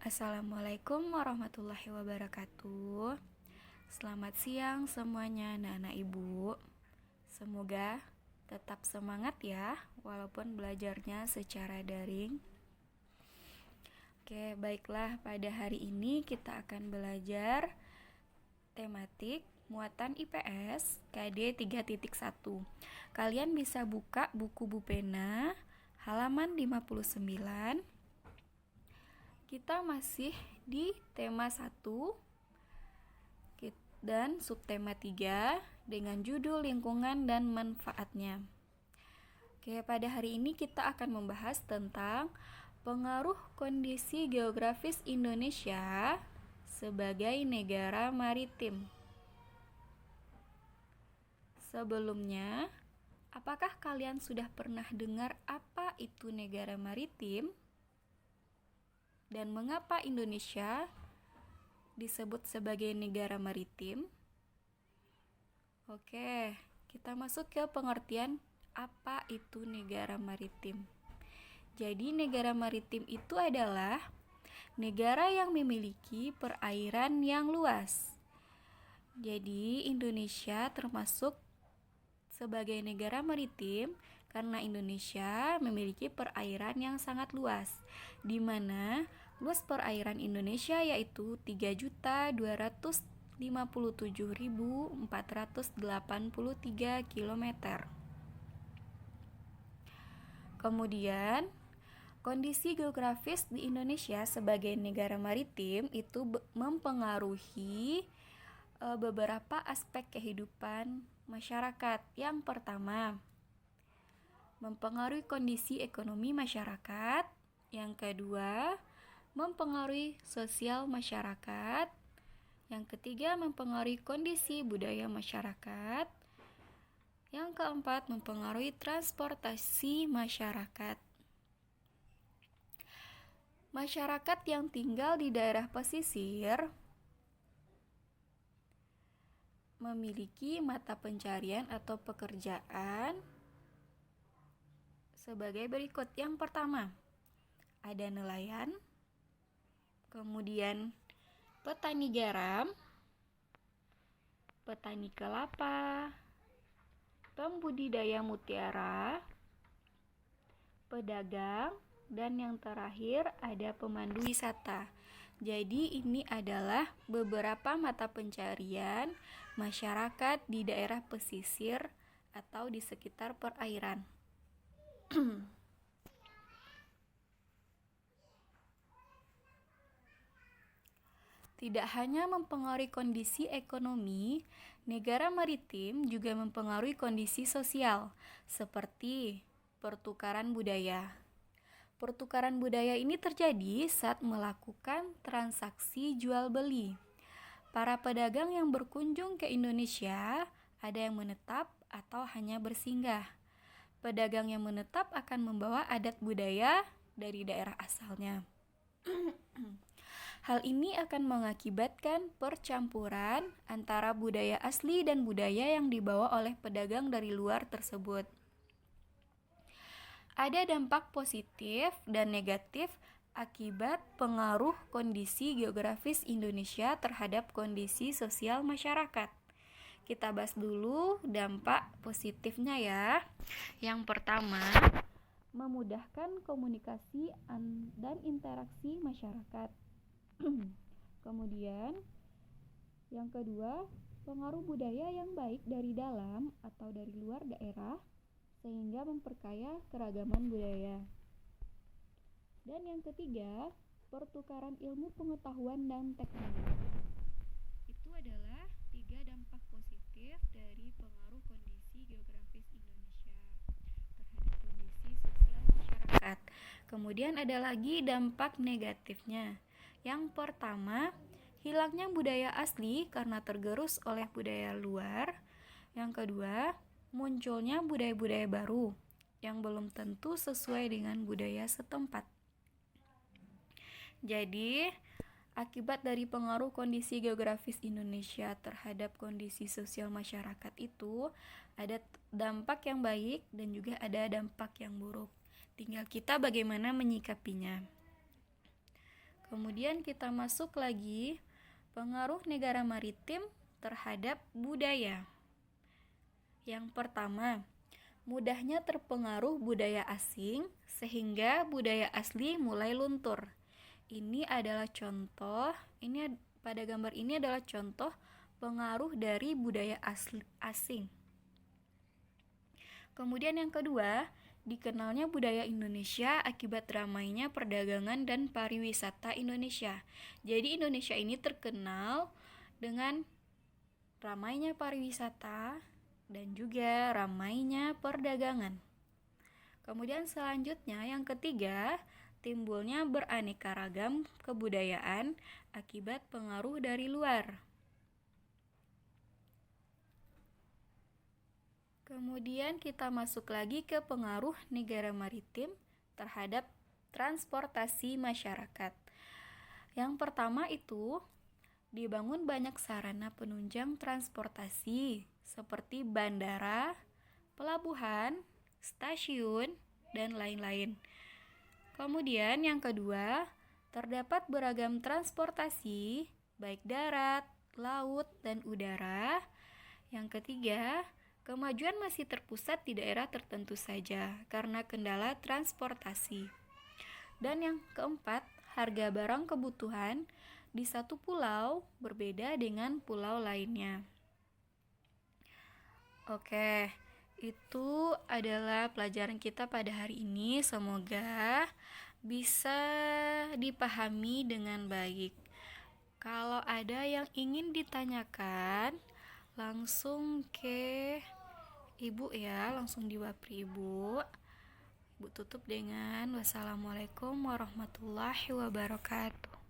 Assalamualaikum warahmatullahi wabarakatuh. Selamat siang semuanya anak-anak ibu. Semoga tetap semangat ya, walaupun belajarnya secara daring. Oke, baiklah, pada hari ini kita akan belajar tematik muatan IPS KD 3.1. Kalian bisa buka buku Bupena halaman 59. Kita masih di tema 1 dan subtema 3 dengan judul lingkungan dan manfaatnya. Oke, pada hari ini kita akan membahas tentang pengaruh kondisi geografis Indonesia sebagai negara maritim. Sebelumnya, apakah kalian sudah pernah dengar apa itu negara maritim? Dan mengapa Indonesia disebut sebagai negara maritim? Oke, kita masuk ke pengertian apa itu negara maritim. Jadi negara maritim itu adalah negara yang memiliki perairan yang luas. Jadi Indonesia termasuk sebagai negara maritim karena Indonesia memiliki perairan yang sangat luas, di mana luas perairan Indonesia yaitu 3.257.483 km. Kemudian, kondisi geografis di Indonesia sebagai negara maritim itu mempengaruhi beberapa aspek kehidupan masyarakat. Yang pertama, mempengaruhi kondisi ekonomi masyarakat. Yang kedua, mempengaruhi sosial masyarakat. Yang ketiga, mempengaruhi kondisi budaya masyarakat. Yang keempat, mempengaruhi transportasi masyarakat. Masyarakat yang tinggal di daerah pesisir memiliki mata pencarian atau pekerjaan sebagai berikut. Yang pertama, ada nelayan, kemudian petani garam, petani kelapa, pembudidaya mutiara, pedagang, dan yang terakhir ada pemandu wisata. Jadi ini adalah beberapa mata pencarian masyarakat di daerah pesisir atau di sekitar perairan. Tidak hanya mempengaruhi kondisi ekonomi, negara maritim juga mempengaruhi kondisi sosial, seperti pertukaran budaya. Pertukaran budaya ini terjadi saat melakukan transaksi jual beli. Para pedagang yang berkunjung ke Indonesia ada yang menetap atau hanya bersinggah. Pedagang yang menetap akan membawa adat budaya dari daerah asalnya. Hal ini akan mengakibatkan percampuran antara budaya asli dan budaya yang dibawa oleh pedagang dari luar tersebut. Ada dampak positif dan negatif akibat pengaruh kondisi geografis Indonesia terhadap kondisi sosial masyarakat. Kita bahas dulu dampak positifnya ya. Yang pertama, memudahkan komunikasi dan interaksi masyarakat. Kemudian, yang kedua, pengaruh budaya yang baik dari dalam atau dari luar daerah sehingga memperkaya keragaman budaya. Dan yang ketiga, pertukaran ilmu pengetahuan dan teknologi. Itu adalah 3 dampak positif dari pengaruh kondisi geografis Indonesia terhadap kondisi sosial masyarakat. Kemudian ada lagi dampak negatifnya. Yang pertama, hilangnya budaya asli karena tergerus oleh budaya luar. Yang kedua, munculnya budaya-budaya baru yang belum tentu sesuai dengan budaya setempat. Jadi, akibat dari pengaruh kondisi geografis Indonesia terhadap kondisi sosial masyarakat itu ada dampak yang baik dan juga ada dampak yang buruk. Tinggal kita bagaimana menyikapinya. Kemudian kita masuk lagi pengaruh negara maritim terhadap budaya. Yang pertama, mudahnya terpengaruh budaya asing sehingga budaya asli mulai luntur. Ini adalah contoh, pada gambar ini adalah contoh pengaruh dari budaya asing. Kemudian yang kedua, dikenalnya budaya Indonesia akibat ramainya perdagangan dan pariwisata Indonesia. Jadi Indonesia ini terkenal dengan ramainya pariwisata dan juga ramainya perdagangan. Kemudian selanjutnya yang ketiga, timbulnya beraneka ragam kebudayaan akibat pengaruh dari luar. Kemudian kita masuk lagi ke pengaruh negara maritim terhadap transportasi masyarakat. Yang pertama itu, dibangun banyak sarana penunjang transportasi seperti bandara, pelabuhan, stasiun, dan lain-lain. Kemudian yang kedua, terdapat beragam transportasi, baik darat, laut, dan udara. Yang ketiga, kemajuan masih terpusat di daerah tertentu saja karena kendala transportasi. Dan yang keempat, harga barang kebutuhan di satu pulau berbeda dengan pulau lainnya. Oke, itu adalah pelajaran kita pada hari ini. Semoga bisa dipahami dengan baik. Kalau ada yang ingin ditanyakan, langsung ke Ibu ya, langsung diwapri Ibu. Ibu tutup dengan wassalamualaikum warahmatullahi wabarakatuh.